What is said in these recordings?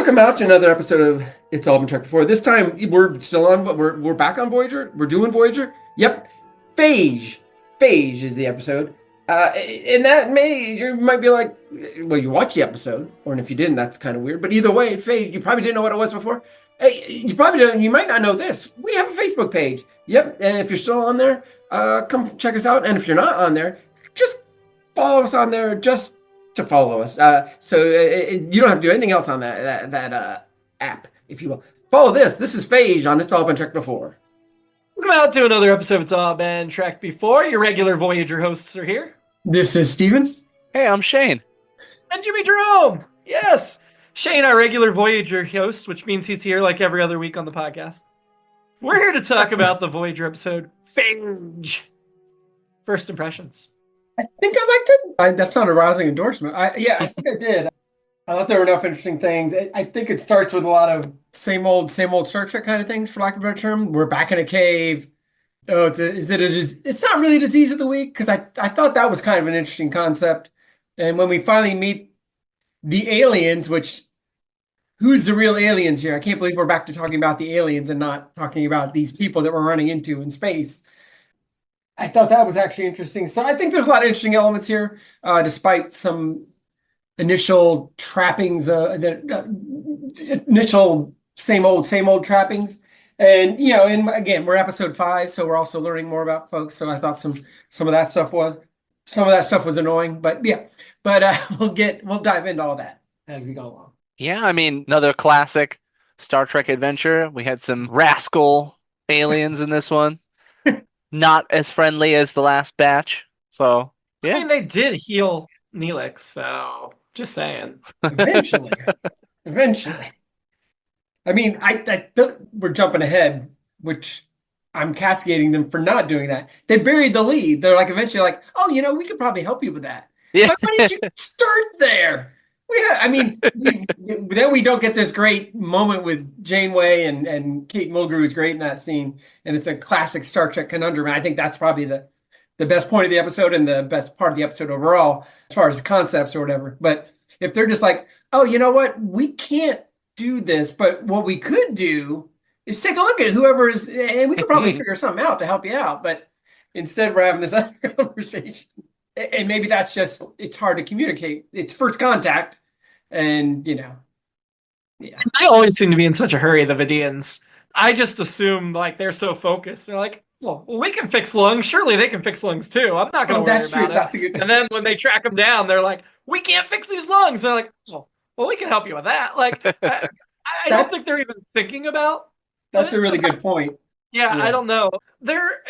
Welcome out to another episode of It's All Been Checked Before. This time we're still on, but we're back on Voyager. We're doing Voyager. Yep, Phage. Phage is the episode. And that you might be like, well, you watched the episode, or if you didn't, that's kind of weird. But either way, Phage, you probably didn't know what it was before. Hey, you probably don't. You might not know this. We have a Facebook page. Yep, and if you're still on there, come check us out. And if you're not on there, just follow us on there. Just to follow us. You don't have to do anything else on that app, if you will. Follow this. This is Phage on It's All Been Checked Before. Welcome out to another episode of It's All Been Checked Before. Your regular Voyager hosts are here. This is Steven. Hey, I'm Shane. And Jimmy-Jerome. Yes. Shane, our regular Voyager host, which means he's here like every other week on the podcast. We're here to talk about the Voyager episode, Phage. First impressions. I think I liked it. That's not a rousing endorsement. I think I did. I thought there were enough interesting things. I think it starts with a lot of same old Star Trek kind of things, for lack of a better term. We're back in a cave. Oh, it's not really a disease of the week, because I thought that was kind of an interesting concept. And when we finally meet the aliens, who's the real aliens here? I can't believe we're back to talking about the aliens and not talking about these people that we're running into in space. I thought that was actually interesting. So I think there's a lot of interesting elements here, despite some initial trappings, initial same old trappings. And, and again, we're episode 5, so we're also learning more about folks. So I thought some of that stuff was annoying, but we'll dive into all that as we go along. Yeah, I mean, another classic Star Trek adventure. We had some rascal aliens in this one. Not as friendly as the last batch. So, yeah. I mean, they did heal Neelix, so just saying. Eventually. I mean, we're jumping ahead, which I'm castigating them for not doing that. They buried the lead. They're like, eventually like, oh, we could probably help you with that. Yeah. But why didn't you start there? Then we don't get this great moment with Janeway and Kate Mulgrew is great in that scene, and it's a classic Star Trek conundrum. And I think that's probably the best point of the episode and the best part of the episode overall, as far as the concepts or whatever. But if they're just like, oh, you know what, we can't do this, but what we could do is take a look at whoever is, and we could probably figure something out to help you out. But instead, we're having this other conversation. And maybe that's just, it's hard to communicate. It's first contact. And, yeah. They always seem to be in such a hurry, the Vidiians. I just assume, like, they're so focused. They're like, well, we can fix lungs. Surely they can fix lungs, too. I'm not going to worry about it. That's a good... And then when they track them down, they're like, we can't fix these lungs. They're like, well, we can help you with that. Like, I don't think they're even thinking about. That's a really good point. Yeah, I don't know. They're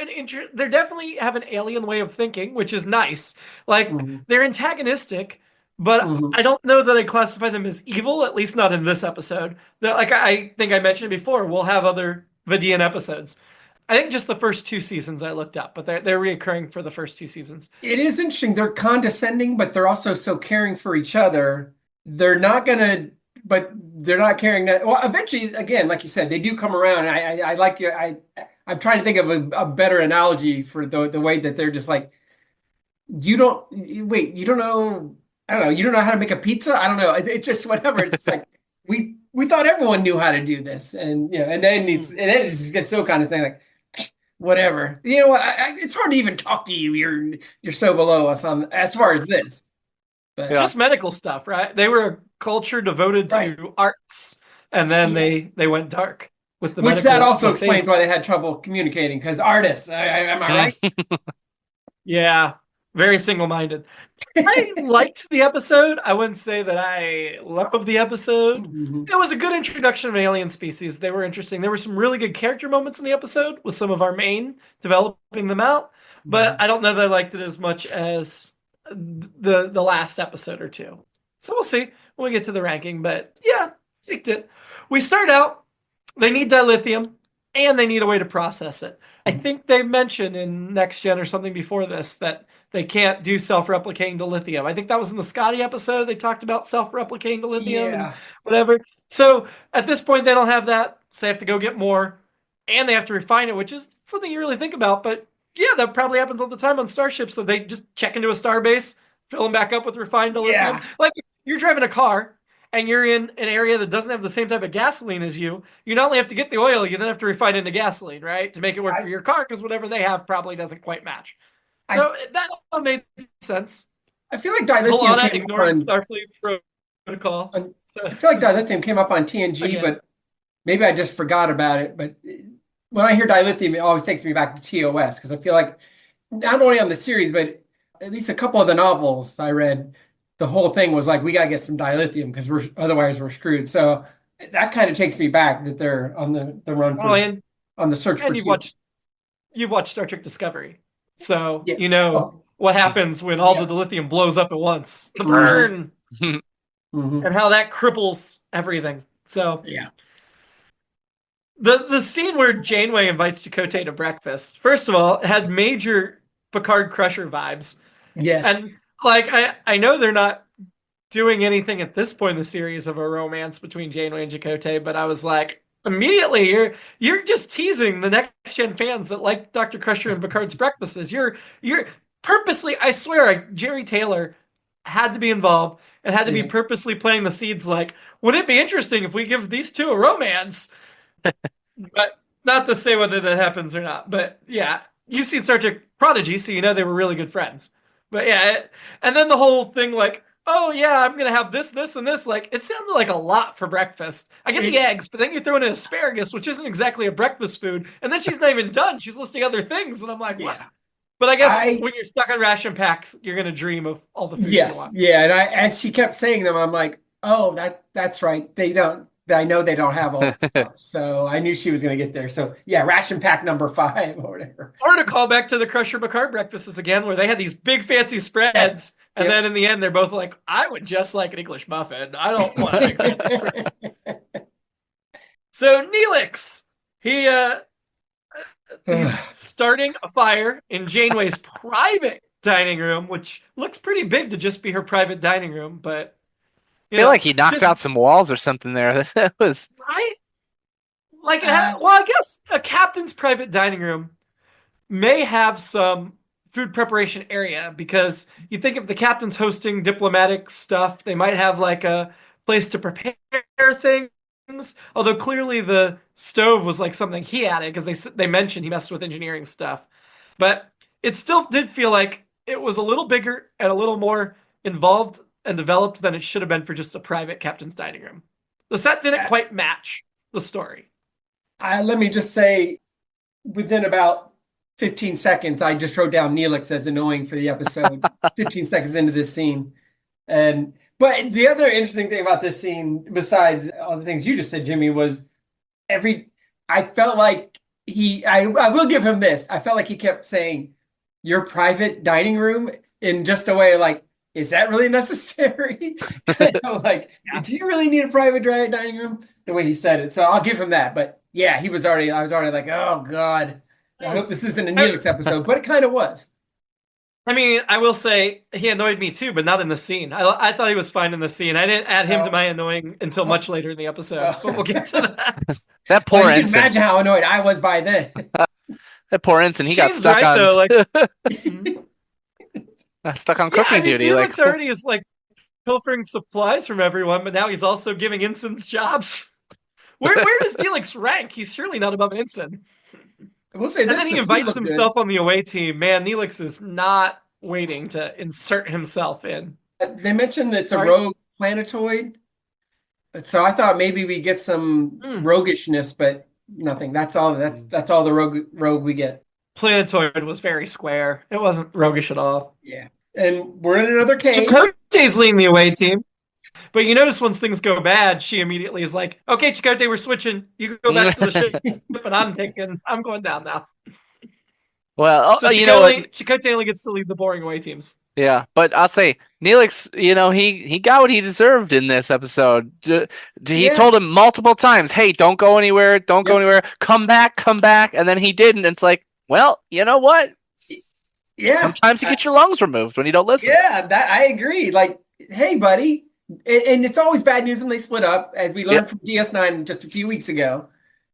definitely have an alien way of thinking, which is nice. Like, they're antagonistic, but I don't know that I classify them as evil, at least not in this episode. Like I think I mentioned before, we'll have other Vidiian episodes. I think just the first 2 seasons I looked up, but they're reoccurring for the first 2 seasons. It is interesting. They're condescending, but they're also so caring for each other. They're not caring that. Well, eventually, again, like you said, they do come around. I like you. I'm trying to think of a better analogy for the way that they're just like, you don't know. I don't know. You don't know how to make a pizza. I don't know. It's just whatever. It's like we thought everyone knew how to do this, and and then it just gets so kind of thing like whatever. You know what? It's hard to even talk to you. You're so below us on as far as this. But just medical stuff, right? They were a culture devoted to arts, and then they went dark with the which that also explains why they had trouble communicating, because artists. Am I right? Yeah, very single-minded. I liked the episode. I wouldn't say that I loved the episode. It was a good introduction of alien species. They were interesting. There were some really good character moments in the episode with some of our main developing them out, but I don't know that I liked it as much as the last episode or 2. So we'll see when we get to the ranking. But yeah, liked it. We start out, they need dilithium and they need a way to process it. I think they mentioned in Next Gen or something before this that they can't do self-replicating dilithium. I think that was in the Scotty episode. They talked about self-replicating dilithium and whatever. So at this point, they don't have that. So they have to go get more and they have to refine it, which is something you really think about. But yeah, that probably happens all the time on starships. So they just check into a starbase, fill them back up with refined dilithium. Yeah. Like you're driving a car and you're in an area that doesn't have the same type of gasoline as you not only have to get the oil, you then have to refine it into gasoline, right? To make it work for your car, because whatever they have probably doesn't quite match. So that all made sense. I feel like dilithium came up on Starfleet protocol. I feel like dilithium came up on TNG, but maybe I just forgot about it. But when I hear dilithium, it always takes me back to TOS, because I feel like not only on the series, but at least a couple of the novels I read, the whole thing was like, we got to get some dilithium because otherwise we're screwed. So that kind of takes me back that they're on the run for, on the search for. And you've watched Star Trek Discovery, so you know what happens when all the dilithium blows up at once. The burn, and how that cripples everything. So the scene where Janeway invites Chakotay to breakfast, first of all, had major Picard Crusher vibes. Yes. And like I know they're not doing anything at this point in the series of a romance between Janeway and Chakotay, but I was like, immediately you're just teasing the next gen fans that like Dr. Crusher and Picard's breakfasts. You're purposely, I swear, Jerry Taylor had to be involved and had to be purposely planting the seeds like, would it be interesting if we give these two a romance? But not to say whether that happens or not. But yeah, you've seen Star Trek Prodigy, so you know they were really good friends. But yeah, and then the whole thing like, oh yeah, I'm gonna have this, this, and this. Like, it sounded like a lot for breakfast. I get the eggs, but then you throw in an asparagus, which isn't exactly a breakfast food, and then she's not even done. She's listing other things, and I'm like, what? But I guess when you're stuck on ration packs, you're gonna dream of all the food you want. Yeah, and as she kept saying them, I'm like, oh, that's right. I know they don't have all that stuff. So I knew she was going to get there. So yeah, ration pack number 5 or whatever. Or to call back to the Crusher Picard breakfasts again, where they had these big fancy spreads. And then in the end, they're both like, I would just like an English muffin. I don't want a big fancy spread. So Neelix, he's starting a fire in Janeway's private dining room, which looks pretty big to just be her private dining room, but I feel like he knocked out some walls or something there. That was right. Like, well, I guess a captain's private dining room may have some food preparation area, because you think if the captain's hosting diplomatic stuff, they might have like a place to prepare things. Although clearly the stove was like something he added, because they mentioned he messed with engineering stuff. But it still did feel like it was a little bigger and a little more involved and developed than it should have been for just a private captain's dining room. The set didn't quite match the story. Let me just say, within about 15 seconds, I just wrote down Neelix as annoying for the episode. 15 seconds into this scene. But the other interesting thing about this scene, besides all the things you just said, Jimmy, was I felt like I will give him this. I felt like he kept saying, your private dining room, in just a way like, is that really necessary? Like, do you really need a private dining room? The way he said it. So I'll give him that. But yeah, I was already like, oh God, I hope this isn't a Neelix episode, but it kind of was. I mean, I will say he annoyed me too, but not in the scene. I thought he was fine in the scene. I didn't add him to my annoying until much later in the episode, but we'll get to that. That poor ensign. You can imagine how annoyed I was by then. That poor ensign, he got stuck on. Though, like... stuck on cooking duty. Neelix already is like pilfering supplies from everyone, but now he's also giving ensigns jobs. Where does Neelix rank? He's surely not above an ensign. I will say, and then he invites himself on the away team. Man, Neelix is not waiting to insert himself in. They mentioned that it's a rogue planetoid, so I thought maybe we get some roguishness, but nothing. That's all. That's all the rogue we get. Planetoid was very square. It wasn't roguish at all. Yeah. And we're in another cave. Chakotay's leading the away team. But you notice once things go bad, she immediately is like, okay, Chakotay, we're switching. You can go back to the ship, but I'm going down now. Well, so Chakotay only gets to lead the boring away teams. Yeah, but I'll say, Neelix, he got what he deserved in this episode. He told him multiple times, hey, don't go anywhere, go anywhere, come back, and then he didn't. And it's like, well, you know what? Yeah. Sometimes you get your lungs removed when you don't listen. Yeah, that I agree. Like, hey, buddy. And it's always bad news when they split up, as we learned from DS9 just a few weeks ago.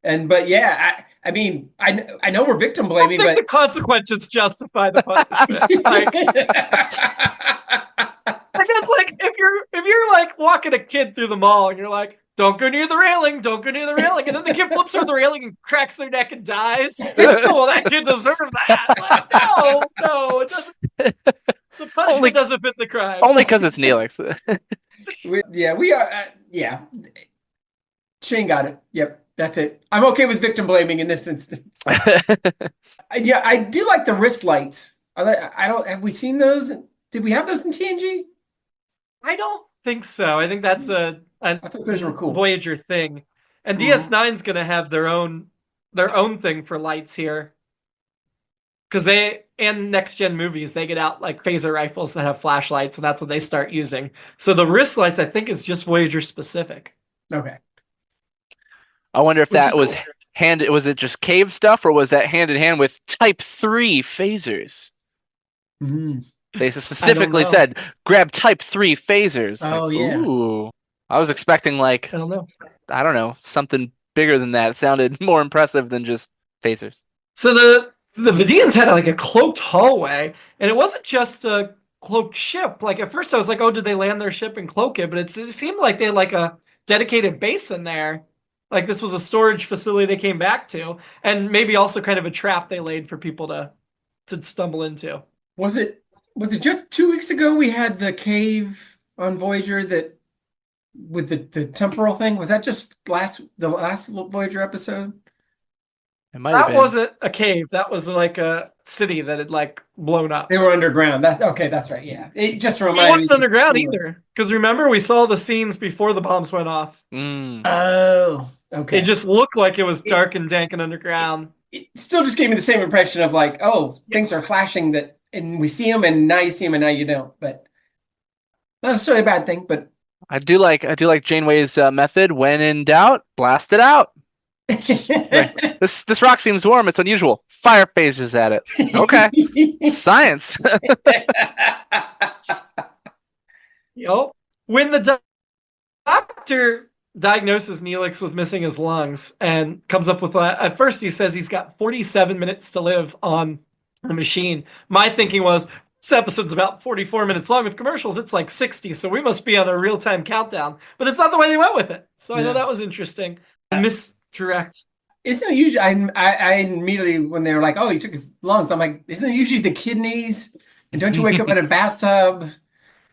But yeah, I mean, I know we're victim blaming, but the consequences justify the punishment. And it's like if you're like walking walking a kid through the mall and you're like, don't go near the railing, don't go near the railing. And then the kid flips over the railing and cracks their neck and dies. Well, that kid deserved that. Like, no, it doesn't. The punishment doesn't fit the crime. Only because it's Neelix. we are. Yeah. Shane got it. Yep. That's it. I'm okay with victim blaming in this instance. Yeah, I do like the wrist lights. I don't. Have we seen those? Did we have those in TNG? I don't think so. I think that's I thought those were cool. Voyager thing, and DS9's gonna have their own thing for lights here, because in next gen movies they get out like phaser rifles that have flashlights, and that's what they start using. So the wrist lights, I think, is just Voyager specific. Okay. I wonder if that was cool. Was it just cave stuff, or was that hand in hand with Type 3 phasers? They specifically said, grab Type 3 phasers. Oh, like, yeah. Ooh. I was expecting, like, I don't know, something bigger than that. It sounded more impressive than just phasers. So the Vidiians had like a cloaked hallway, and it wasn't just a cloaked ship. Like at first I was like, oh, did they land their ship and cloak it? But it seemed like they had like a dedicated base in there. Like this was a storage facility they came back to, and maybe also kind of a trap they laid for people to stumble into. Was it just 2 weeks ago we had the cave on Voyager that with the temporal thing? Was that just the last Voyager episode? It might have been. That wasn't a cave. That was like a city that had like blown up. They were underground. Okay, that's right. Yeah, it just reminded me. It wasn't underground either, because remember we saw the scenes before the bombs went off. Oh, okay. It just looked like it was dark and dank and underground. It still just gave me the same impression of like, oh, things are flashing and we see them, and now you see them, and now you don't. But not necessarily a bad thing. But I do like Janeway's method. When in doubt, blast it out. This rock seems warm. It's unusual. Fire phasers at it. Okay. Science. Yep. When the doctor diagnoses Neelix with missing his lungs and comes up with at first he says he's got 47 minutes to live on the machine. My thinking was this episode's about 44 minutes long with commercials. It's like 60, so we must be on a real-time countdown. But it's not the way they went with it. So I thought that was interesting. Misdirect. Isn't it usually? I immediately, when they were like, "Oh, he took his lungs," I'm like, "Isn't it usually the kidneys? And don't you wake up in a bathtub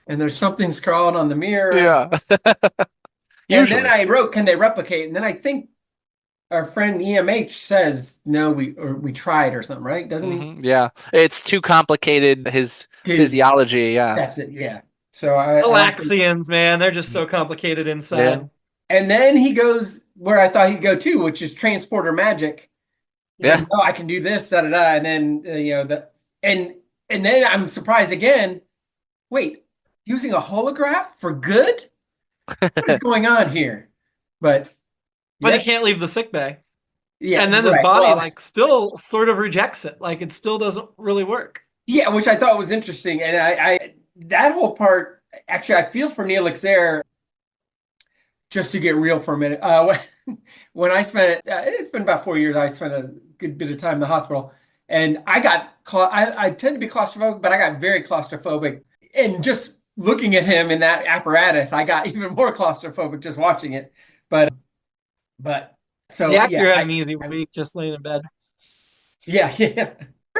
and there's something scrawled on the mirror?" Yeah. And then I wrote, "Can they replicate?" And then I think our friend EMH says, "No, we tried or something, right?" Doesn't he? Yeah, it's too complicated. His physiology. Yeah, that's it. Yeah. So Galaxians, man, they're just so complicated inside. Yeah. And then he goes where I thought he'd go to, which is transporter magic. He's like, oh, I can do this, da da da, and then and then I'm surprised again. Wait, using a holograph for good? What is going on here? But he can't leave the sick bay. Yeah, and then his body still sort of rejects it. Like it still doesn't really work. Yeah, which I thought was interesting, and I that whole part actually I feel for Neelix there. Just to get real for a minute, when I spent it's been about 4 years. I spent a good bit of time in the hospital, and I tend to be claustrophobic, but I got very claustrophobic. And just looking at him in that apparatus, I got even more claustrophobic just watching it. But so the actor had an easy week just laying in bed. Yeah.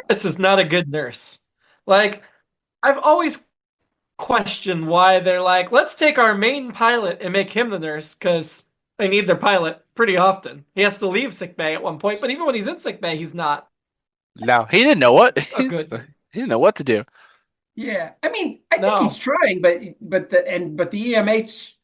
This is not a good nurse. Like I've always question why they're like, let's take our main pilot and make him the nurse, because they need their pilot pretty often. He has to leave sickbay at one point, but even when he's in sickbay, he's not. No, he didn't know what. Good. He didn't know what to do. Yeah, I mean, I think he's trying, but the EMH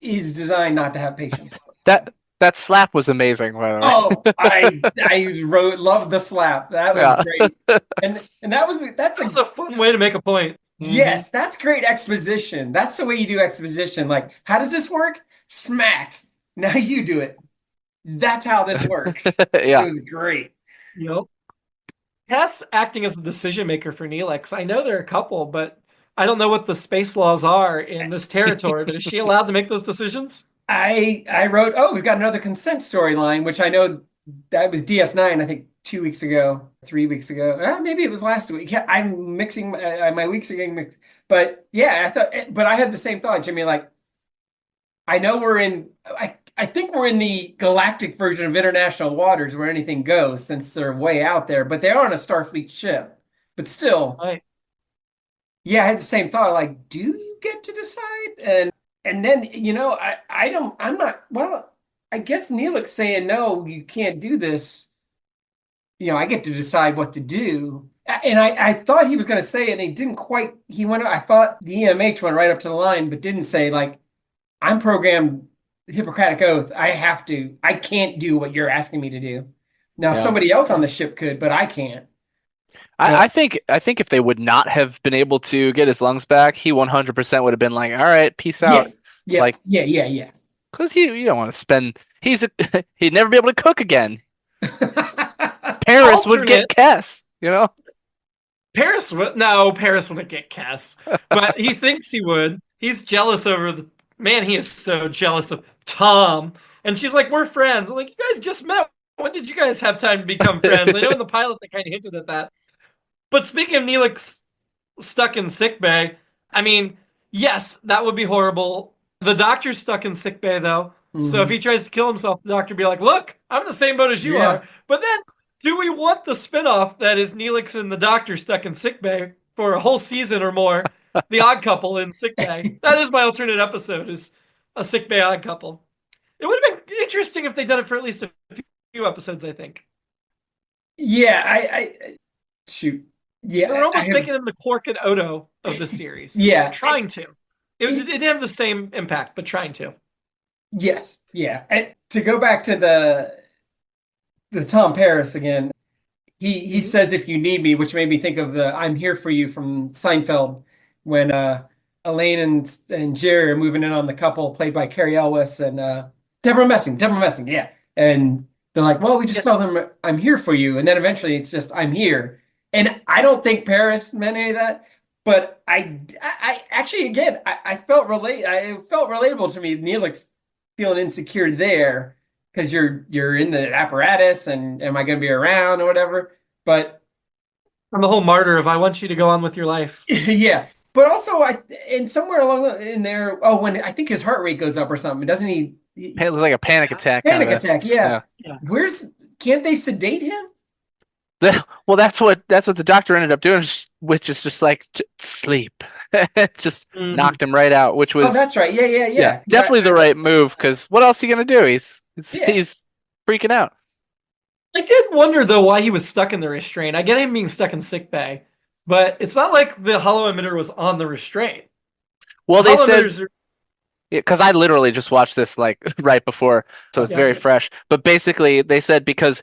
is designed not to have patience. That slap was amazing, by the way. Oh, I loved the slap. That was great, and that's a fun way to make a point. Yes, that's great exposition. That's the way you do exposition. Like, how does this work? Smack. Now you do it. That's how this works. Yeah. It was great. Yep. Tess acting as the decision maker for Neelix. I know there are a couple, but I don't know what the space laws are in this territory, but is she allowed to make those decisions? I wrote, we've got another consent storyline, which I know that was DS9, I think 2 weeks ago, 3 weeks ago. Maybe it was last week. Yeah, I'm mixing my weeks are getting mixed. But yeah, but I had the same thought, Jimmy. Like, I know I think we're in the galactic version of international waters where anything goes since they're way out there, but they are on a Starfleet ship. But still, Right. yeah, I had the same thought. Like, do you get to decide? And then, I'm not, well, I guess Neelix saying, no, you can't do this. I get to decide what to do. And I thought he was going to say it, and he didn't quite. I thought the EMH went right up to the line, but didn't say, like, I'm programmed Hippocratic Oath. I can't do what you're asking me to do. Now, Yeah. somebody else on the ship could, but I can't. I think if they would not have been able to get his lungs back, he 100% would have been like, all right, peace out. Yes. Yeah. Like, yeah. because you don't want to spend. He'd never be able to cook again. Paris would get Kess, Paris wouldn't get Cass, but he thinks he would. He's jealous he is so jealous of Tom. And she's like, we're friends. I'm like, you guys just met. When did you guys have time to become friends? I know in the pilot they kind of hinted at that. But speaking of Neelix stuck in sickbay, I mean, yes, that would be horrible. The doctor's stuck in sickbay, though. So if he tries to kill himself, the doctor would be like, look, I'm in the same boat as you are. But then, do we want the spinoff that is Neelix and the doctor stuck in sickbay for a whole season or more? The Odd Couple in sickbay. That is my alternate episode, is a sickbay Odd Couple. It would have been interesting if they'd done it for at least a few episodes, I think. Yeah, I shoot. Yeah, They're almost making them the Quark and Odo of the series. Yeah. Trying to. It didn't have the same impact, but trying to. Yes, yeah. And to go back to the Tom Paris again, he says if you need me, which made me think of the I'm here for you from Seinfeld when Elaine and Jerry are moving in on the couple played by Carrie Elwes and Deborah Messing, yeah. And they're like, well, we just told them I'm here for you. And then eventually it's just I'm here. And I don't think Paris meant any of that. But I actually, again, I felt relatable to me, Neelix feeling insecure there because you're in the apparatus and am I going to be around or whatever. But I'm the whole martyr of I want you to go on with your life. yeah. But also, and somewhere along in there, when I think his heart rate goes up or something, doesn't he? It was like a panic attack. Panic attack, yeah. Yeah. Can't they sedate him? Well, that's what the doctor ended up doing, which is just like sleep. Just knocked him right out, which was that's right. Yeah. Definitely the right move, because what else are you gonna do? He's freaking out. I did wonder though why he was stuck in the restraint. I get him being stuck in sick bay, but it's not like the hollow emitter was on the restraint. Well, they said because I literally just watched this like right before, so it's very fresh. But basically, they said because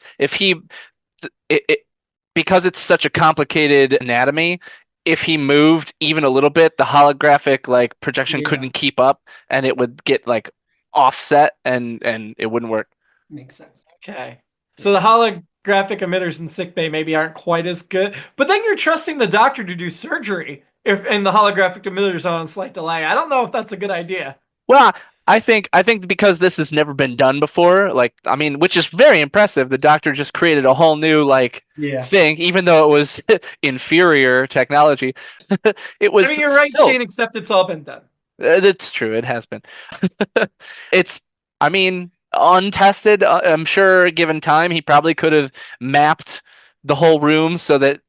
because it's such a complicated anatomy, if he moved even a little bit, the holographic like projection couldn't keep up, and it would get like offset, and it wouldn't work. Makes sense. Okay, so the holographic emitters in sickbay maybe aren't quite as good, but then you're trusting the doctor to do surgery and the holographic emitters are on slight delay. I don't know if that's a good idea. Well, I think because this has never been done before, which is very impressive. The doctor just created a whole new thing, even though it was inferior technology. It was. I mean, you're right, Shane. Except it's all been done. That's true. It has been. It's. I mean, untested. I'm sure, given time, he probably could have mapped the whole room so that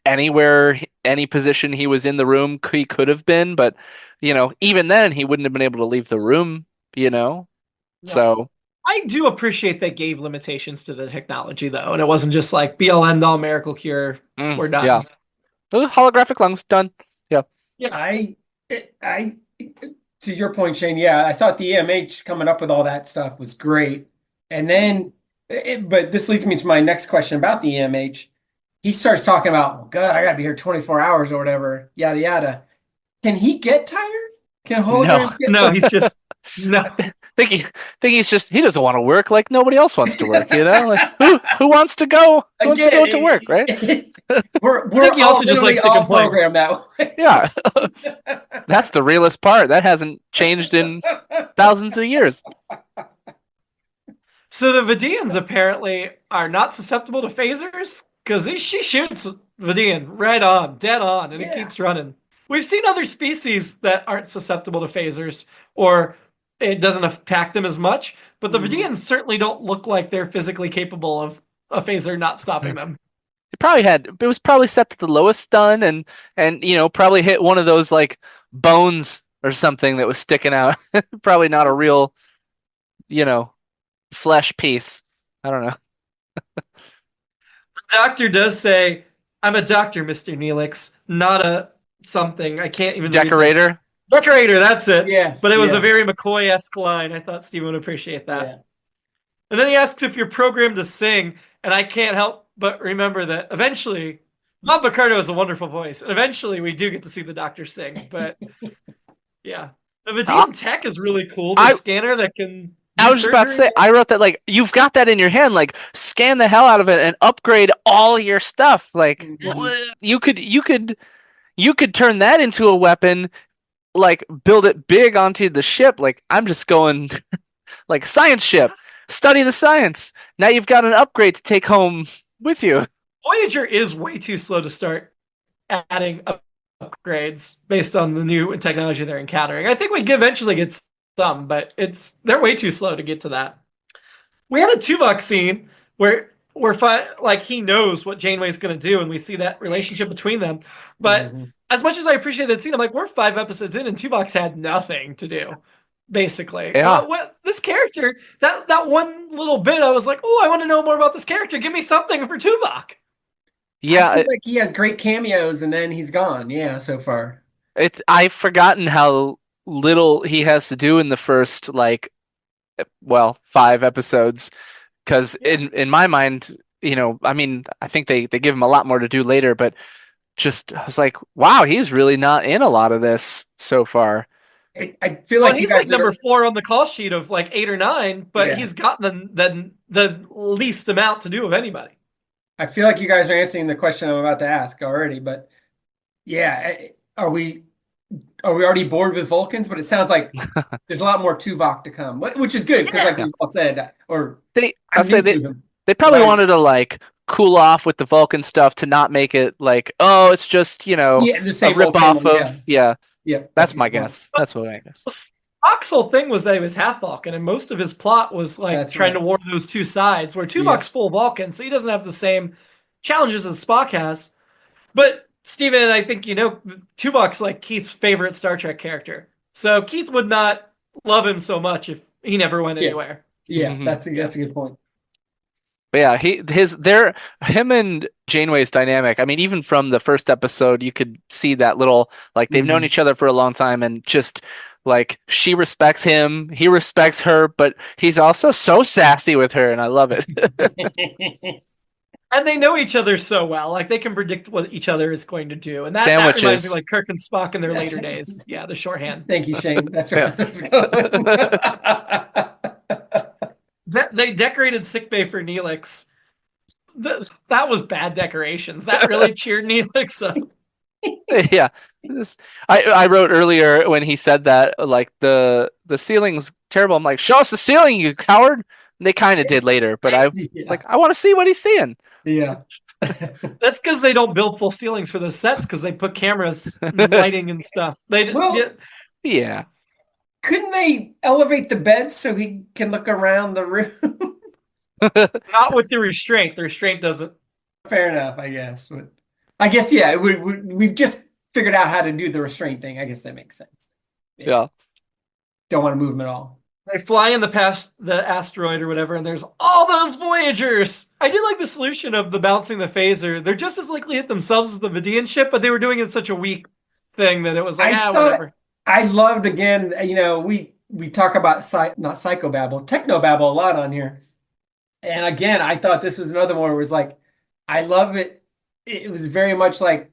anywhere, any position he was in the room, he could have been, but. Even then, he wouldn't have been able to leave the room, Yeah. So. I do appreciate they gave limitations to the technology, though, and it wasn't just like be-all, end-all, miracle cure, we're done. Yeah. Holographic lungs, done. Yeah. Yeah. I to your point, Shane, I thought the EMH coming up with all that stuff was great. And then, but this leads me to my next question about the EMH. He starts talking about, well, God, I got to be here 24 hours or whatever, yada, yada. Can he get tired? Can hologram get tired? He's just no. Think he's just he doesn't want to work like nobody else wants to work. Like, who wants to go? Who wants to go to work, right? We're also just likes to program that way. Yeah, that's the realest part. That hasn't changed in thousands of years. So the Vidiians apparently are not susceptible to phasers because she shoots Vidiian right on, dead on, and it keeps running. We've seen other species that aren't susceptible to phasers or it doesn't impact them as much. But the Vidiians certainly don't look like they're physically capable of a phaser not stopping them. It was probably set to the lowest stun and probably hit one of those like bones or something that was sticking out. Probably not a real, flesh piece. I don't know. The doctor does say, "I'm a doctor, Mr. Neelix, not a something." I can't even Decorator. Decorator, that's it. Yeah, But it was a very McCoy-esque line. I thought Steven would appreciate that. Yeah. And then he asks if you're programmed to sing, and I can't help but remember that eventually, Bob Picardo has a wonderful voice, and eventually we do get to see the doctor sing. But yeah, the Vidiian tech is really cool. The scanner that can. I was just about to say, I wrote that like you've got that in your hand, like scan the hell out of it and upgrade all your stuff. Like you could turn that into a weapon, like build it big onto the ship. Like I'm just going like science ship, study the science. Now you've got an upgrade to take home with you. Voyager is way too slow to start adding upgrades based on the new technology they're encountering. I think we can eventually get some, but they're way too slow to get to that. We had a Tuvok scene where like he knows what Janeway's going to do, and we see that relationship between them. But as much as I appreciate that scene, I'm like, we're 5 episodes in, and Tuvok's had nothing to do, basically. Yeah. What this character, that one little bit, I was like, oh, I want to know more about this character. Give me something for Tuvok. Yeah, I feel like he has great cameos, and then he's gone. Yeah, so far. I've forgotten how little he has to do in the first 5 episodes, because in my mind, I mean, I think they give him a lot more to do later, but I was like, wow, he's really not in a lot of this so far. I feel like he's like number 4 on the call sheet of like 8 or 9, but he's gotten the least amount to do of anybody. I feel like you guys are answering the question I'm about to ask already, but yeah, are we already bored with Vulcans? But it sounds like there's a lot more Tuvok to come, which is good because, like you all said, they probably wanted to like cool off with the Vulcan stuff to not make it like, oh, it's just the same a rip off of yeah. That's my guess. That's what I guess. Spock's whole thing was that he was half Vulcan, and most of his plot was like trying to warn those two sides, where Tuvok's full Vulcan, so he doesn't have the same challenges as Spock has. But Steven, I think Tuvok's like Keith's favorite Star Trek character. So Keith would not love him so much if he never went anywhere. Yeah, that's a good point. But yeah, him and Janeway's dynamic. I mean, even from the first episode, you could see that little like they've known each other for a long time, and just like she respects him, he respects her, but he's also so sassy with her, and I love it. And they know each other so well, like they can predict what each other is going to do, and that reminds me like Kirk and Spock in their later days. Yeah, the shorthand. Thank you, Shane. That's right. They decorated sickbay for Neelix. That was bad decorations. That really cheered Neelix up. Yeah, I wrote earlier when he said that like the ceiling's terrible. I'm like, show us the ceiling, you coward. And they kind of did later, but I was like, I want to see what he's seeing. Yeah. That's because they don't build full ceilings for the sets, because they put cameras and lighting and stuff. Yeah. Couldn't they elevate the bed so he can look around the room? Not with the restraint. The restraint doesn't. Fair enough, I guess. But I guess, yeah, we've just figured out how to do the restraint thing. I guess that makes sense. Yeah. Don't want to move them at all. They fly in the asteroid or whatever, and there's all those Voyagers. I did like the solution of the bouncing the phaser. They're just as likely to hit themselves as the Vidiian ship, but they were doing it in such a weak thing that it was like, whatever. I loved, again, we talk about not psychobabble, technobabble a lot on here. And again, I thought this was another one where it was like, I love it. It was very much like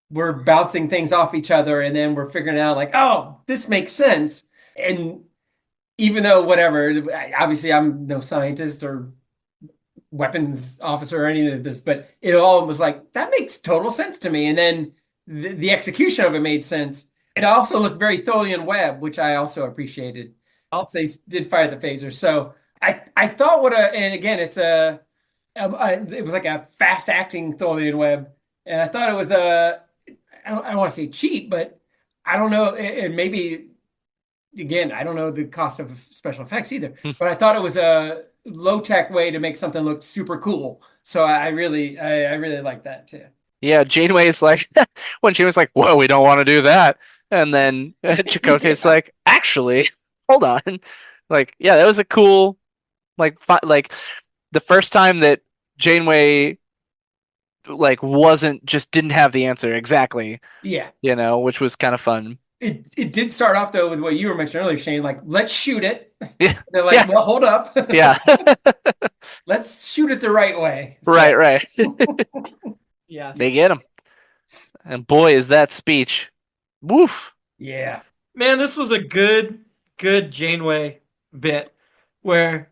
we're bouncing things off each other, and then we're figuring out like, oh, this makes sense. And even though whatever, obviously I'm no scientist or weapons officer or any of this, but it all was like, that makes total sense to me. And then the execution of it made sense. It also looked very Tholian Web, which I also appreciated. They did fire the phaser. So I thought and again, it was like a fast acting Tholian Web. And I thought it was I don't want to say cheap, but I don't know. And maybe again, I don't know the cost of special effects either, but I thought it was a low-tech way to make something look super cool. So I really like that too. Yeah, Janeway's like, when Janeway's like, "Whoa, we don't want to do that," and then Chakotay's Yeah. like, "Actually, hold on." Like, yeah, that was a cool, like the first time that Janeway like didn't have the answer exactly, Yeah. which was kind of fun. It did start off though with what you were mentioning earlier, Shane, like let's shoot it. Yeah, They're like, yeah, well, hold up. yeah. Let's shoot it the right way. Right, So right. Yes. They get him, and boy, is that speech, woof. yeah. Man, this was a good Janeway bit where,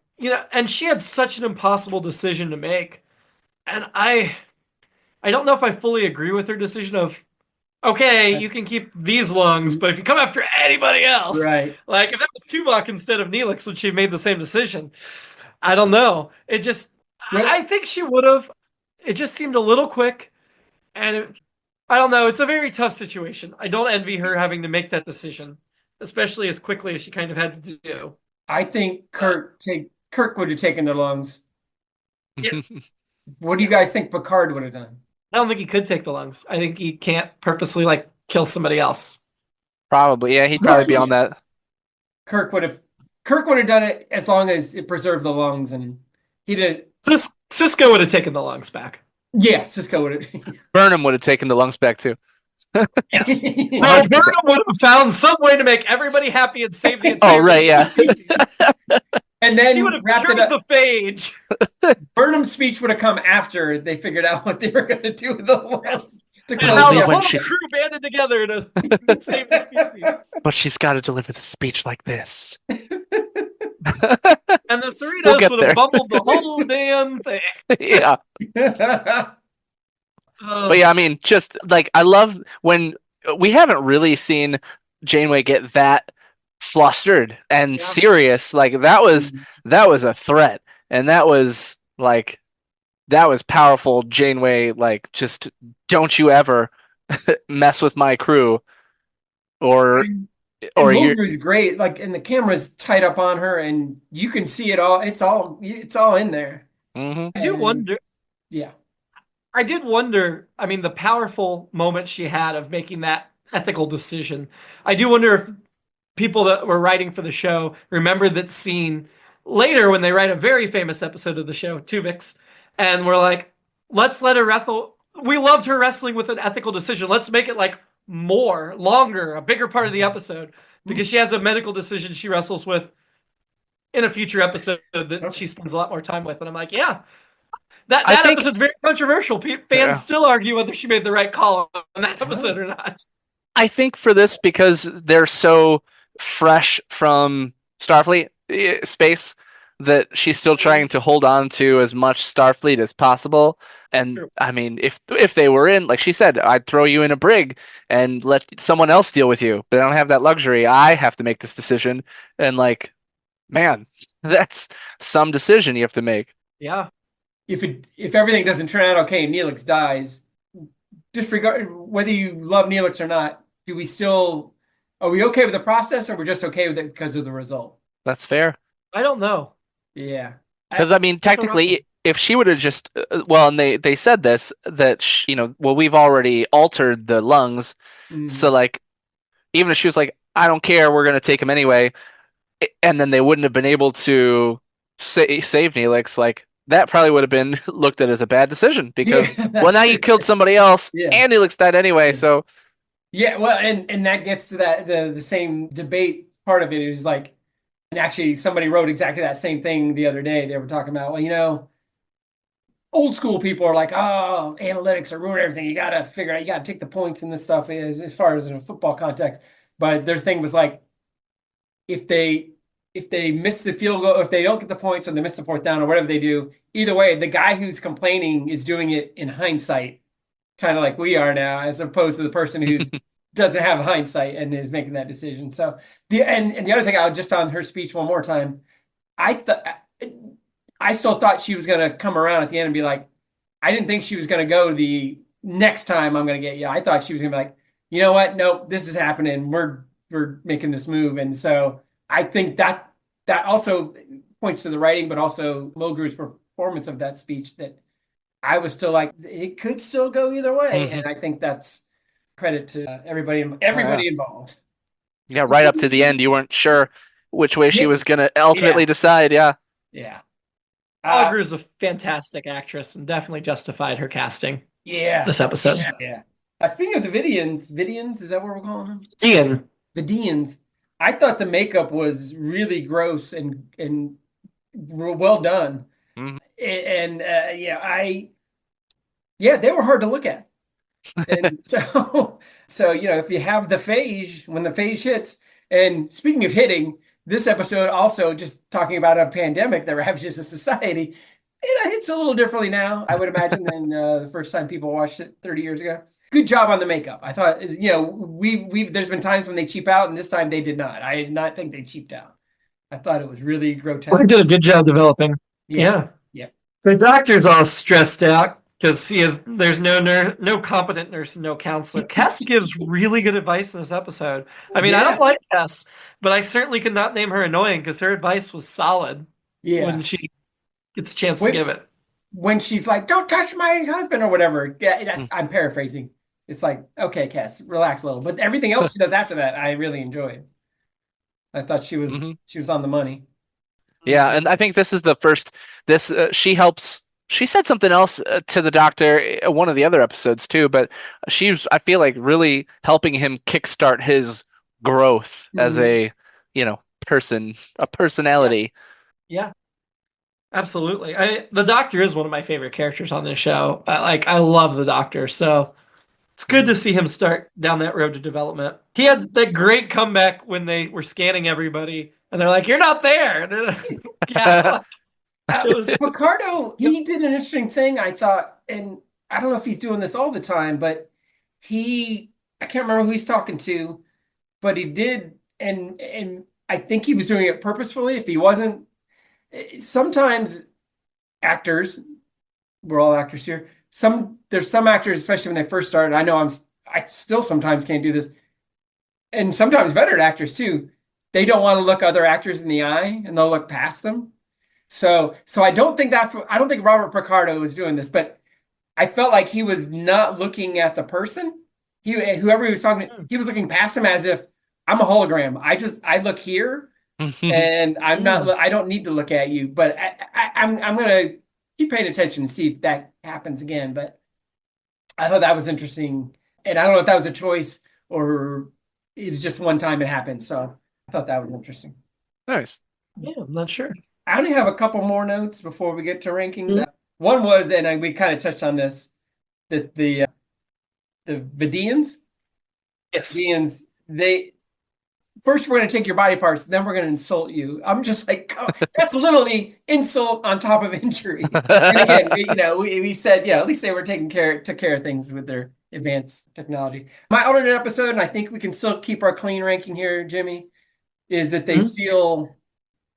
and she had such an impossible decision to make. And I don't know if I fully agree with her decision of, okay, you can keep these lungs, but if you come after anybody else, Right. like if that was Tuvok instead of Neelix, would she have made the same decision? I don't know. It just, Well, I think she would have. It just seemed a little quick, and I don't know. It's a very tough situation. I don't envy her having to make that decision, especially as quickly as she kind of had to do. I think Kirk would have taken their lungs. Yeah. What do you guys think Picard would have done? I don't think he could take the lungs. I think he can't purposely like kill somebody else. Probably, yeah, he'd probably be on that. Kirk would have done it as long as it preserved the lungs, and he did. Cisco would have taken the lungs back. Yeah, Cisco would have. Burnham would have taken the lungs back too. Yes. Well, Burnham would have found some way to make everybody happy and save the entire. Oh, right, yeah. And then he would have wrapped cured it up. the phage. Burnham's speech would have come after they figured out what they were going to do with the lungs. Yes. To And close how the the when whole she- crew banded together to save the species. But she's got to deliver the speech like this. And the Cerritos We'll get would there. have bumbled the whole damn thing. Yeah. But yeah, I mean, just like I love when we haven't really seen Janeway get that flustered and Yeah. serious. Like that was a threat, and that was powerful. Janeway, like, just don't you ever mess with my crew, or And you're Mulgrew great. Like, and the camera's tight up on her, and you can see it all. It's all in there. Mhm. I do And- wonder. Yeah. I did wonder. I mean, the powerful moment she had of making that ethical decision. I do wonder if people that were writing for the show remember that scene later when they write a very famous episode of the show, Tuvix, and we're like, let's let her wrestle. We loved her wrestling with an ethical decision. Let's make it like more, longer, a bigger part of the episode because she has a medical decision she wrestles with in a future episode that she spends a lot more time with. And I'm like, yeah, that I think- episode's very controversial. Fans Yeah. still argue whether she made the right call on that episode or not. I think for this, because they're so fresh from Starfleet space, that she's still trying to hold on to as much Starfleet as possible. And True. I mean, if they were in, like she said, I'd throw you in a brig and let someone else deal with you. But I don't have that luxury. I have to make this decision. And like, man, that's some decision you have to make. Yeah. If everything doesn't turn out okay, Neelix dies. Disregard whether you love Neelix or not. Are we okay with the process, or we're just okay with it because of the result? That's fair. I don't know. Yeah. Because I mean, technically, if she would have just and they said this, that we've already altered the lungs, Mhm. so like, even if she was like, I don't care, we're gonna take him anyway, and then they wouldn't have been able to save Neelix, like that probably would have been looked at as a bad decision because Yeah, well, now that's you true. killed somebody else Yeah. and Neelix died anyway, so Yeah, well, and that gets to the same debate part of it is like, and actually somebody wrote exactly that same thing the other day. They were talking about, well, old school people are like, oh, analytics are ruining everything. You got to figure out, you got to take the points and this stuff as far as in a football context. But their thing was like, if they miss the field goal, if they don't get the points or they miss the fourth down or whatever they do, either way, the guy who's complaining is doing it in hindsight, kind of like we are now, as opposed to the person who doesn't have hindsight and is making that decision. So the other thing, I was just on her speech one more time. I still thought she was going to come around at the end and be like, I didn't think she was going to go the next time I'm going to get you. I thought she was going to be like, you know what? Nope, this is happening. We're for making this move. And so I think that also points to the writing, but also Mulgrew's performance of that speech, that I was still like, it could still go either way. And I think that's credit to everybody involved. Yeah, right up to the end, you weren't sure which way she was going to ultimately decide. Yeah. Yeah. Mulgrew is a fantastic actress and definitely justified her casting. Yeah. This episode. Yeah. Speaking of the Vidiians, is that what we're calling them? Vidiian. I thought the makeup was really gross and well done. Mhm. And they were hard to look at. And so if you have the Phage, when the Phage hits, and speaking of hitting, this episode also just talking about a pandemic that ravages a society, it hits a little differently now, I would imagine, than the first time people watched it 30 years ago. Good job on the makeup. I thought, there's been times when they cheap out, and this time they did not. I did not think they cheaped out. I thought it was really grotesque. They did a good job developing. Yeah. The doctor's all stressed out because there's no competent nurse and no counselor. Kes gives really good advice in this episode. I mean, I don't like Kes, but I certainly could not name her annoying because her advice was solid when she gets a chance to give it. When she's like, "Don't touch my husband," or whatever. Yeah, I'm paraphrasing. It's like, okay, Kes, relax a little. But everything else she does after that, I really enjoyed. I thought she was on the money. Yeah, and I think this is the first. She helps. She said something else to the doctor one of the other episodes too, but she's, I feel like, really helping him kickstart his growth as a personality. Yeah. Absolutely. The Doctor is one of my favorite characters on this show. I love the Doctor, so it's good to see him start down that road to development. He had that great comeback when they were scanning everybody, and they're like, "You're not there." Picardo, he did an interesting thing, I thought, and I don't know if he's doing this all the time, but I can't remember who he's talking to, but he did, and I think he was doing it purposefully. If he wasn't, sometimes actors, we're all actors here. There's some actors, especially when they first started. I know I still sometimes can't do this, and sometimes veteran actors too. They don't want to look other actors in the eye, and they'll look past them. So I don't think Robert Picardo was doing this, but I felt like he was not looking at the person. Whoever he was talking to, he was looking past him as if I'm a hologram. I look here. And I don't need to look at you, but I'm going to keep paying attention and see if that happens again. But I thought that was interesting. And I don't know if that was a choice or it was just one time it happened. So I thought that was interesting. Nice. Yeah, I'm not sure. I only have a couple more notes before we get to rankings. One was, and we kind of touched on this, that the Vidiians. Yes. Vidiians, first, we're going to take your body parts, then we're going to insult you. I'm just like, oh, that's literally insult on top of injury. And again, we said, at least they were took care of things with their advanced technology. My alternate episode, and I think we can still keep our clean ranking here, Jimmy, is that they steal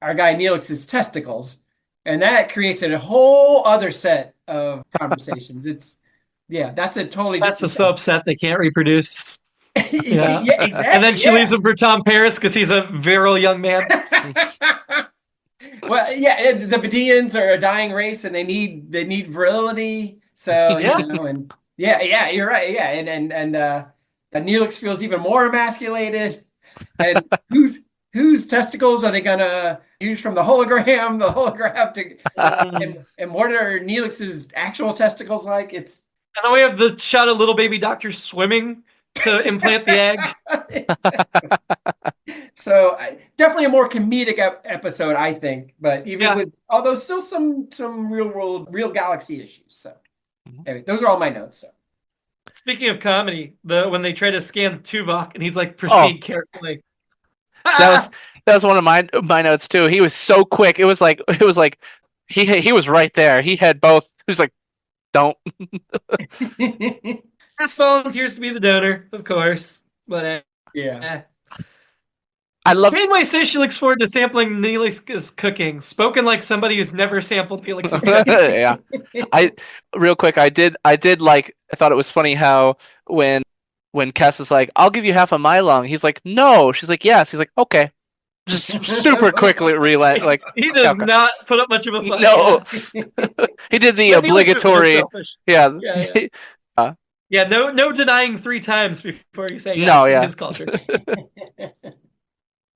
our guy Neelix's testicles, and that creates a whole other set of conversations. That's a totally. That's so upset they can't reproduce. Yeah, exactly. And then she leaves him for Tom Paris because he's a virile young man. Well, the Vidiians are a dying race, and they need virility. So you're right. Yeah, and Neelix feels even more emasculated. And whose testicles are they gonna use from the hologram? The holograph and what are Neelix's actual testicles like? And then we have the shot of little baby Doctor swimming to implant the egg. So definitely a more comedic episode, I think. But although still some real galaxy issues. So anyway, those are all my notes. So speaking of comedy, when they try to scan Tuvok and he's like, proceed carefully. That was one of my notes too. He was so quick. It was like he was right there. He had both. He was like, don't. Chris volunteers to be the donor, of course. But I love. Janeway says she looks forward to sampling Neelix's cooking. Spoken like somebody who's never sampled Neelix's cooking. Yeah. I thought it was funny how when when Kes is like, "I'll give you half of my lung," he's like, "No." She's like, "Yes." He's like, "Okay." Just super quickly relent. Like he does okay. not put up much of a fight. No, Yeah. he did the But Neelix is a bit obligatory. selfish. Yeah. Yeah. Yeah, no denying 3 times before you say yes No, in yeah. his culture.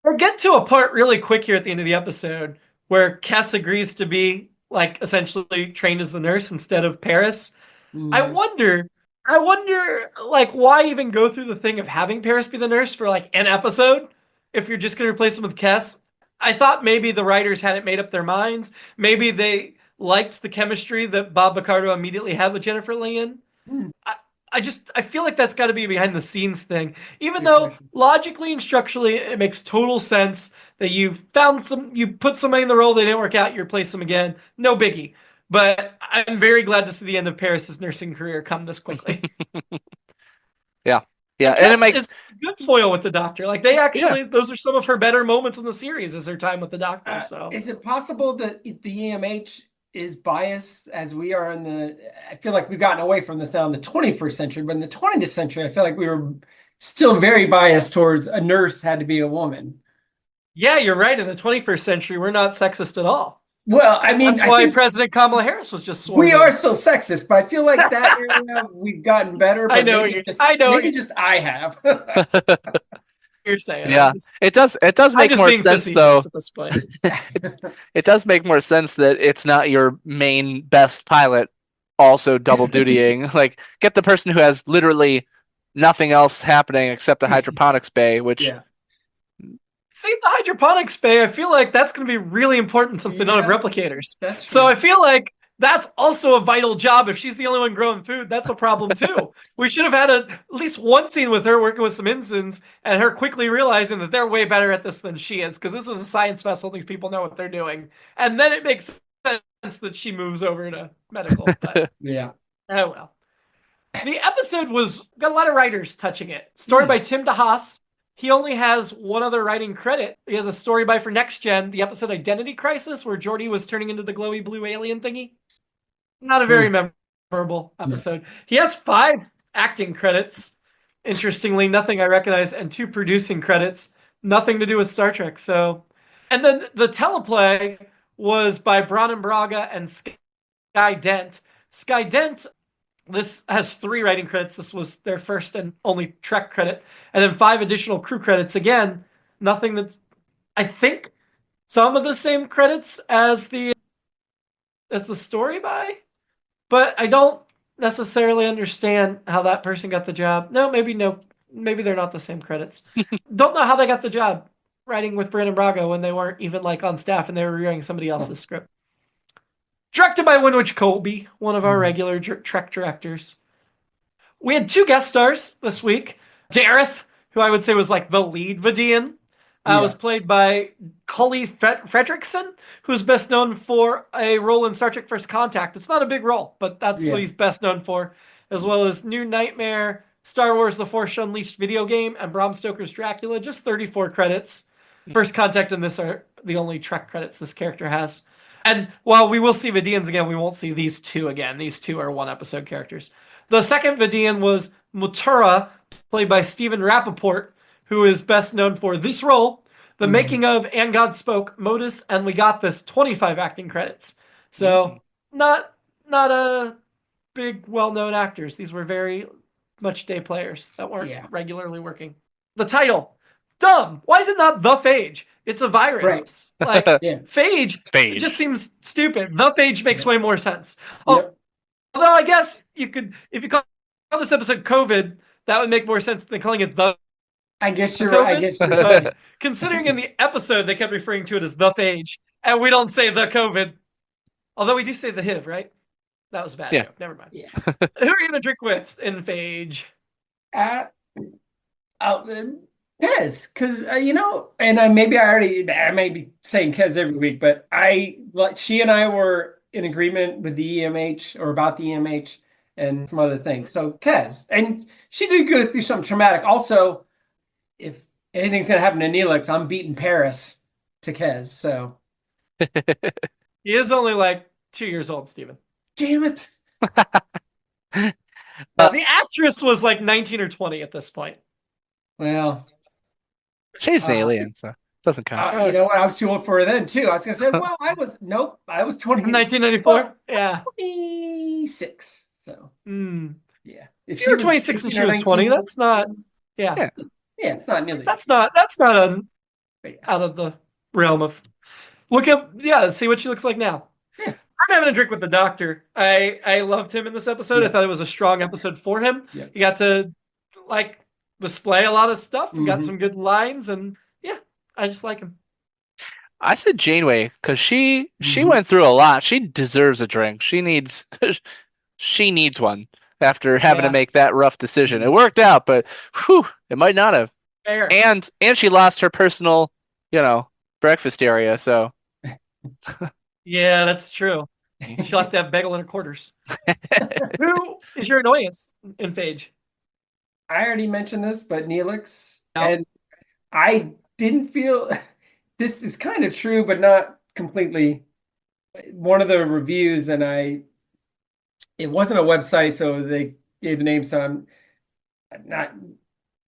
We'll get to a part really quick here at the end of the episode where Kes agrees to be like essentially trained as the nurse instead of Paris. I wonder, like, why even go through the thing of having Paris be the nurse for like an episode if you're just going to replace him with Kes? I thought maybe the writers hadn't made up their minds. Maybe they liked the chemistry that Bob Picardo immediately had with Jennifer Lien. I feel like that's got to be a behind the scenes thing. Even though logically and structurally it makes total sense that you put somebody in the role, they didn't work out, you replace them again. No biggie. But I'm very glad to see the end of Paris's nursing career come this quickly. Yeah. And Kes it makes is good foil with the Doctor. Like they actually, those are some of her better moments in the series. Is her time with the Doctor. So is it possible that the EMH is biased as we are in the? I feel like we've gotten away from this now in the 21st century, but in the 20th century, I feel like we were still very biased towards a nurse had to be a woman. Yeah, you're right. In the 21st century, we're not sexist at all. Well, I mean, that's why President Kamala Harris was just sworn. We are still sexist, but I feel like that area we've gotten better. But I know I have. You're saying. Yeah, it does make more sense though. At this point. It does make more sense that it's not your main best pilot also double dutying. Like get the person who has literally nothing else happening except the hydroponics bay, which See, the hydroponics bay, I feel like that's going to be really important since they don't have replicators. So I feel like that's also a vital job. If she's the only one growing food, that's a problem too. We should have had at least one scene with her working with some ensigns and her quickly realizing that they're way better at this than she is, because this is a science vessel. These people know what they're doing. And then it makes sense that she moves over to medical. But, yeah. Oh, well. The episode got a lot of writers touching it. Story by Tim DeHaas. He only has one other writing credit. He has a story by for Next Gen, the episode Identity Crisis, where Geordi was turning into the glowy blue alien thingy. Not a very memorable episode. He has 5 acting credits. Interestingly, nothing I recognize, and 2 producing credits. Nothing to do with Star Trek. So, and then the teleplay was by Brannon Braga and Sky Dent. Sky Dent, this has 3 writing credits. This was their first and only Trek credit. And then 5 additional crew credits. Again, nothing that's, I think, some of the same credits as the story by, but I don't necessarily understand how that person got the job. No, maybe they're not the same credits. Don't know how they got the job writing with Brannon Braga when they weren't even like on staff and they were rewriting somebody else's script. Directed by Winwich Colby, one of our regular Trek directors. We had 2 guest stars this week. Dareth, who I would say was like the lead Vidiian, was played by Cully Fredrickson, who's best known for a role in Star Trek First Contact. It's not a big role, but that's what he's best known for, as well as New Nightmare, Star Wars The Force Unleashed video game, and Bram Stoker's Dracula. Just 34 credits. First Contact and this are the only Trek credits this character has. And while we will see Vidiians again, we won't see these 2 again. These 2 are 1-episode characters. The second Vidiian was Mutura, played by Stephen Rappaport, who is best known for this role, the making of And God Spoke, Modus, and We Got This, 25 acting credits. So not a big, well-known actors. These were very much day players that weren't regularly working. The title, dumb. Why is it not The Phage? It's a virus. Right. Like, Phage just seems stupid. The Phage makes way more sense. Although I guess you could, if you call this episode COVID, that would make more sense than calling it The I guess you're right. Considering in the episode they kept referring to it as The Phage, and we don't say The COVID. Although we do say The HIV, right? That was a bad joke. Never mind. Yeah. Who are you going to drink with in Phage? Kez, because and I may be saying Kez every week, but she and I were in agreement with the EMH or about the EMH and some other things. So Kez, and she did go through something traumatic. Also, if anything's gonna happen to Neelix, I'm beating Paris to Kez. So he is only like 2 years old, Stephen. Damn it. The actress was like 19 or 20 at this point. Well, She's an alien, so doesn't count. you know what? I was too old for her then too. I was gonna say, well, I was 20. 1994? Yeah. 26. So yeah. If you were 26 and she was 20, that's not. Yeah. Yeah, it's not nearly. That's not out of the realm of. See what she looks like now. Yeah. I'm having a drink with the doctor. I loved him in this episode. Yeah. I thought it was a strong episode for him. Yeah. He got to display a lot of stuff and got some good lines, and yeah, I just like him. I said Janeway because she went through a lot. She deserves a drink. She needs one after having to make that rough decision. It worked out, but it might not have. Fair. And she lost her personal, breakfast area. So yeah, that's true. She'll have to have bagel and quarters. Who is your annoyance in Phage? I already mentioned this, but Neelix. No. And I didn't feel this is kind of true, but not completely. One of the reviews, and it wasn't a website, so they gave the name, so I'm not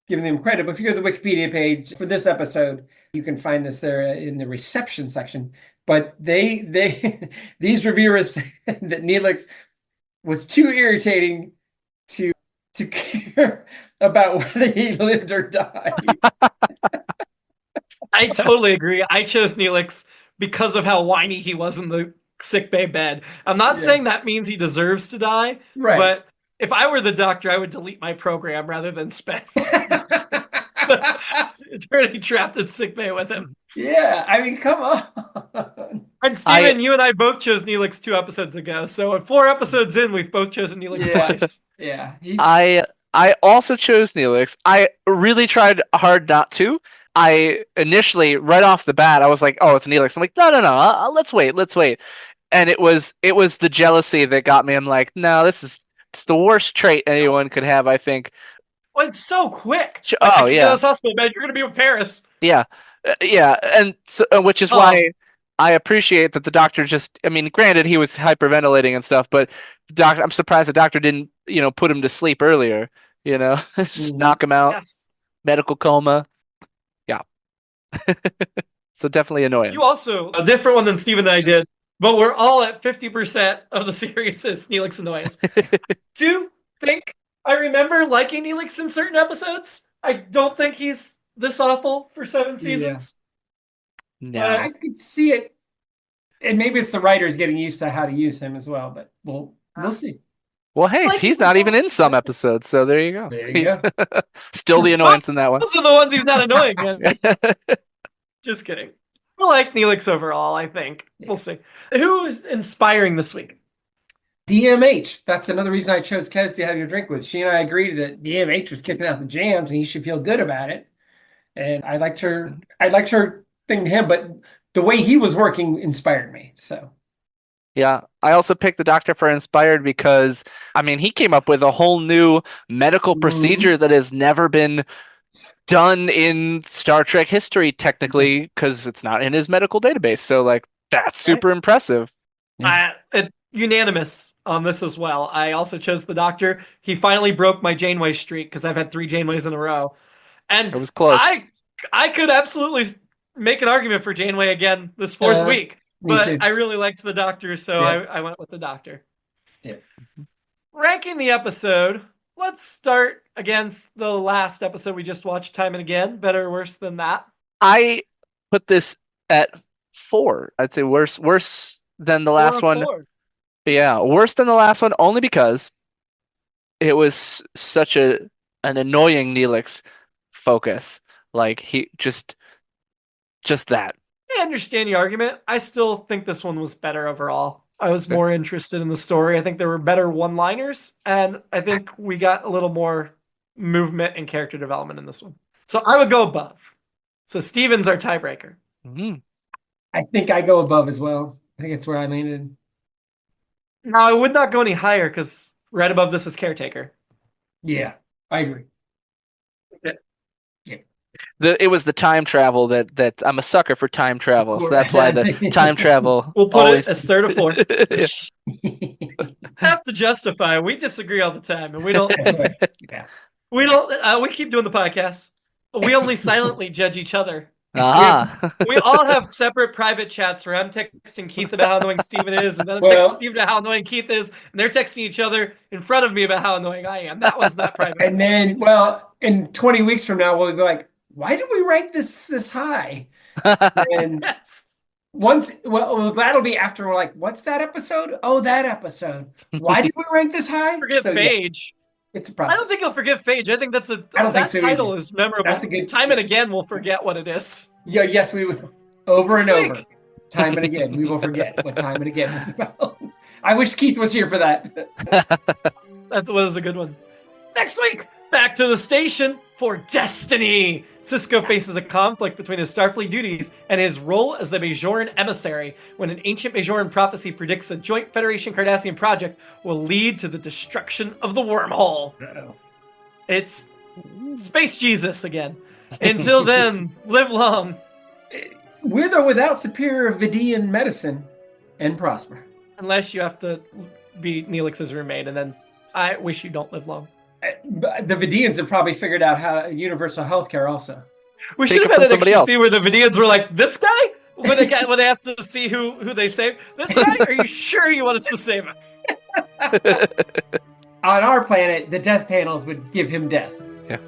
giving them credit. But if you go to the Wikipedia page for this episode, you can find this there in the reception section. But these reviewers said that Neelix was too irritating to care about whether he lived or died. I totally agree. I chose Neelix because of how whiny he was in the sickbay bed. I'm not saying that means he deserves to die, right? But if I were the doctor, I would delete my program rather than spend eternity trapped in sickbay with him. Yeah, I mean, come on. And Steven, you and I both chose Neelix 2 episodes ago. So 4 episodes in, we've both chosen Neelix twice. Yeah. I also chose Neelix. I really tried hard not to. I initially, right off the bat, I was like, "Oh, it's Neelix." I'm like, "No, let's wait." And it was the jealousy that got me. I'm like, "No, it's the worst trait anyone could have." I think. Well, it's so quick. Oh yeah. This hospital bed. You're gonna be with Paris. Yeah, and so, which is why I appreciate that the doctor just. I mean, granted, he was hyperventilating and stuff, but the doctor. I'm surprised the doctor didn't, put him to sleep earlier. Just knock him out. Yes. Medical coma. Yeah. So definitely annoying. You also a different one than Steven and I did, but we're all at 50% of the series is Neelix annoyance. Do you think I remember liking Neelix in certain episodes? I don't think he's this awful for 7 seasons. No. I could see it. And maybe it's the writers getting used to how to use him as well, but we'll see. Well, hey, he's not even in some episodes, so there you go. There you go. Still the annoyance in that one. Those are the ones he's not annoying in. Just kidding. I like Neelix overall, I think. We'll see. Who is inspiring this week? DMH. That's another reason I chose Kez to have your drink with. She and I agreed that DMH was kicking out the jams and he should feel good about it. And I liked her thing to him, but the way he was working inspired me. So yeah, I also picked the doctor for inspired because, I mean, he came up with a whole new medical procedure that has never been done in Star Trek history, technically, because it's not in his medical database. So, that's super impressive. Unanimous on this as well. I also chose the doctor. He finally broke my Janeway streak because I've had 3 Janeways in a row. And it was close. I could absolutely make an argument for Janeway again this 4th week. But I really liked the doctor, so I went with the doctor. Yeah. Ranking the episode, let's start against the last episode we just watched, Time and Again. Better or worse than that? I put this at 4. I'd say worse than the last one. 4. Yeah, worse than the last one, only because it was such an annoying Neelix focus. He just that. I understand the argument. I still think this one was better overall. I was more interested in the story. I think there were better one-liners, and I think we got a little more movement and character development in this one. So I would go above. So Steven's our tiebreaker. Mm-hmm. I think I go above as well. I think it's where I landed. No, I would not go any higher because right above this is Caretaker. Yeah, I agree. It was the time travel that I'm a sucker for time travel, so that's why the time travel. We'll put it as 3rd or 4th. have to justify. We disagree all the time, and we don't. Yeah. We keep doing the podcast. We only silently judge each other. Ah. We all have separate private chats where I'm texting Keith about how annoying Steven is, and then I'm Well- texting Steven about how annoying Keith is, and they're texting each other in front of me about how annoying I am. That one's not private. And then, well, in 20 weeks from now, we'll be like, why did we rank this high? And Yes. that'll be after we're like, what's that episode? Oh, that episode. Why did we rank this high? Forget So, yeah, Phage. it's a process. I don't think he'll forget Phage. I think I don't think that so title either. is memorable. That's a good- Time and again, we'll forget what it is. Yeah, yes, we will. Over and Next over. week. Time and again. We will forget what time and again was about. I wish Keith was here for that. That was a good one. Next week, back to the station for Destiny. Cisco faces a conflict between his Starfleet duties and his role as the Bajoran emissary when an ancient Bajoran prophecy predicts a joint Federation Cardassian project will lead to the destruction of the wormhole. It's Space Jesus again. Until then, live long. With or without superior Vidiian medicine, and prosper. Unless you have to be Neelix's roommate, and then I wish you don't live long. The Vidiians have probably figured out how universal healthcare also. We Take should it have had from an somebody extra else. scene where the Vidiians were like, "This guy." When they asked to see who they saved, this guy. Are you sure you want us to save him? On our planet, the death panels would give him death. Yeah.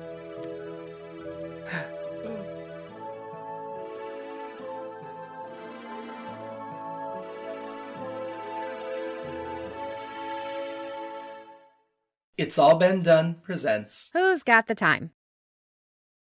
It's All Been Done presents. Who's got the time?